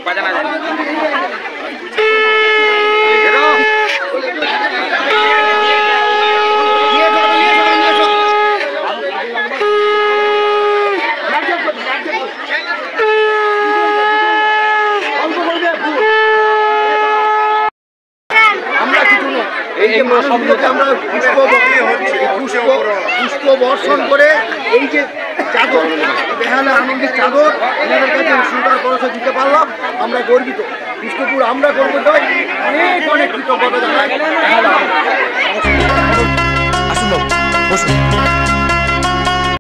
বাজানা যায় পুষ্প বর্ষণ করে এই যে চাদর বেহালা আনন্দের চাদর এনাদের কাছে সুন্দর পরশে দিতে পারলাম, আমরা গর্বিত। বিষ্ণুপুর আমরা গর্বিত, অনেক অনেক কৃতজ্ঞতা জানাই। আসুন বসুন।